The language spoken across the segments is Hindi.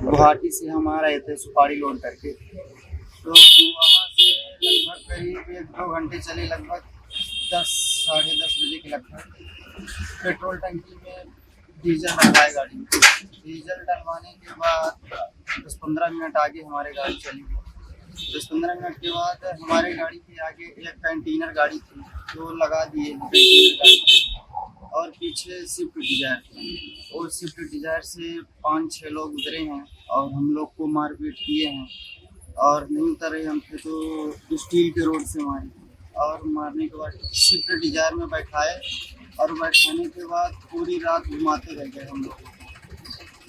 गुवाहाटी से हम आ रहे थे सुपारी लोड करके, तो वहाँ से लगभग करीब 1-2 घंटे चले, लगभग 10 साढ़े 10 बजे के लगभग पेट्रोल टंकी में डीजल डलवाए गाड़ी में। डीजल डलवाने के बाद 10-15 मिनट आगे हमारे गाड़ी चली। 10-15 मिनट के बाद हमारे गाड़ी के आगे एक कंटेनर गाड़ी थी, जो लगा दिए कंटेनर गाड़ी, और पीछे स्विफ्ट डिजायर थी। और स्विफ्ट डिजायर से 5-6 लोग उतरे हैं और हम लोग को मारपीट किए हैं, और नहीं उतरे हम थे तो स्टील के रोड से मारे, और मारने के बाद स्विफ्ट डिजायर में बैठाए, और बैठाने के बाद पूरी रात घुमाते रह गए हम लोग,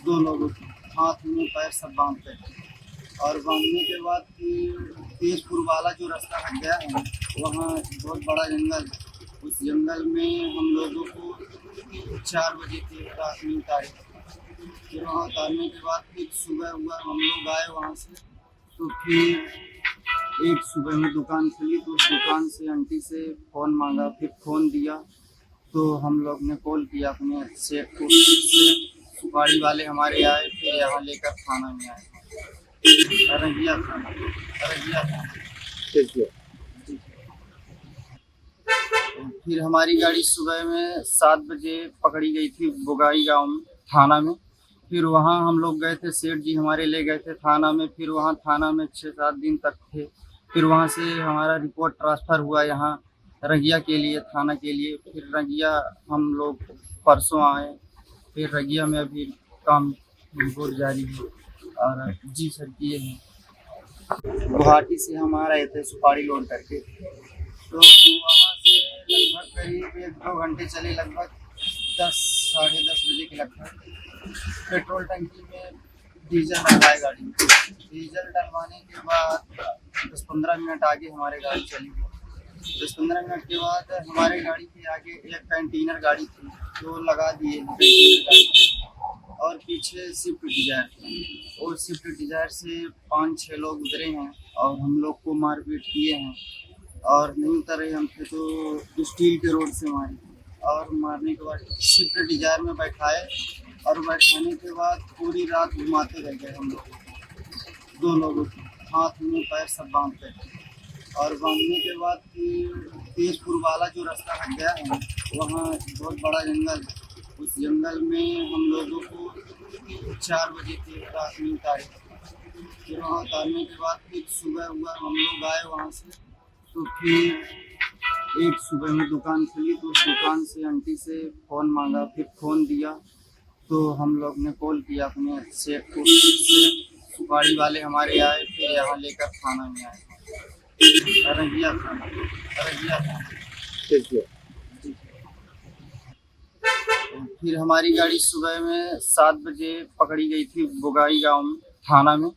2 लोगों को हाथ में पैर सब बांध कर। और बांधने के बाद फिर तेजपुर वाला जो रास्ता हट गया है, वहाँ बहुत बड़ा जंगल है। उस जंगल में हम लोगों को 4 बजे के रात में उतारे। फिर वहाँ उतारने के बाद फिर सुबह हुआ, हम लोग आए वहाँ से, तो फिर एक सुबह में दुकान खुली, तो उस दुकान से आंटी से फ़ोन मांगा, फिर फ़ोन दिया, तो हम लोग ने कॉल किया अपने सेठ को, फिर से सुपारी वाले हमारे आए, फिर यहाँ लेकर थाना में आए, अररिया थाना। ठीक है। फिर हमारी गाड़ी सुबह में 7 बजे पकड़ी गई थी बुगाई गांव में, थाना में। फिर वहाँ हम लोग गए थे, सेठ जी हमारे ले गए थे थाना में। फिर वहाँ थाना में 6-7 दिन तक थे। फिर वहाँ से हमारा रिपोर्ट ट्रांसफ़र हुआ यहाँ रंगिया के लिए, थाना के लिए। फिर रंगिया हम लोग परसों आए। फिर रंगिया में अभी काम रिपोर्ट जारी है। और जी सर किए हैं। गुवाहाटी से हम आ रहे थे सुपारी लोड करके, तो वहाँ से लगभग करीब 1-2 घंटे चले, लगभग 10 साढ़े 10 बजे के लगभग पेट्रोल टंकी में डीजल डलवाए गाड़ी में। डीजल डलवाने के बाद 10-15 मिनट आगे हमारे गाड़ी चली। 10-15 मिनट के बाद हमारे गाड़ी के आगे एक कंटेनर गाड़ी थी, जो लगा दिए कंटेनर गाड़ी, और पीछे स्विफ्ट डिजायर थी। और स्विफ्ट डिजायर से 5-6 लोग उतरे हैं और हम लोग को मारपीट किए हैं, और नहीं उतरे हम थे तो स्टील के रोड से मारे, और मारने के बाद स्विफ्ट डिजायर में बैठाए, और बैठाने के बाद पूरी रात घुमाते रह गए हम लोग, 2 लोगों को हाथ में पैर सब बांध कर। और बांधने के बाद फिर तेजपुर वाला जो रास्ता हट गया है, वहाँ बहुत बड़ा जंगल है। उस जंगल में हम लोगों को 4 बजे के रात में उतारे। फिर वहाँ उतारने के बाद फिर सुबह हुआ, हम लोग आए वहाँ से, तो फिर एक सुबह में दुकान खुली, तो उस दुकान से आंटी से फ़ोन मांगा, फिर फ़ोन दिया, तो हम लोग ने कॉल किया अपने सेठ को, फिर से सुपारी वाले हमारे आए, फिर यहाँ लेकर थाना में आए, अररिया थाना। ठीक है। फिर हमारी गाड़ी सुबह में 7 बजे पकड़ी गई थी बुगाई गांव में, थाना में।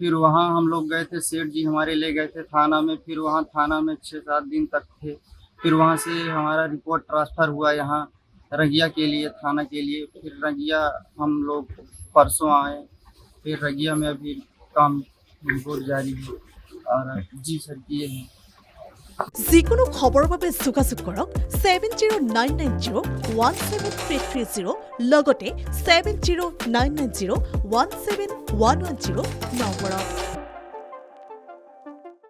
फिर वहाँ हम लोग गए थे, सेठ जी हमारे ले गए थे थाना में। फिर वहाँ थाना में 6-7 दिन तक थे। फिर वहाँ से हमारा रिपोर्ट ट्रांसफ़र हुआ यहाँ रंगिया के लिए, थाना के लिए। फिर रंगिया हम लोग परसों आए। फिर रंगिया में अभी काम रिपोर्ट जारी है। और जी सर किए हैं। যিকোনো খবৰৰ বাবে যোগাযোগ কৰক 7099017330 লগতে 7099017110 নম্বৰত।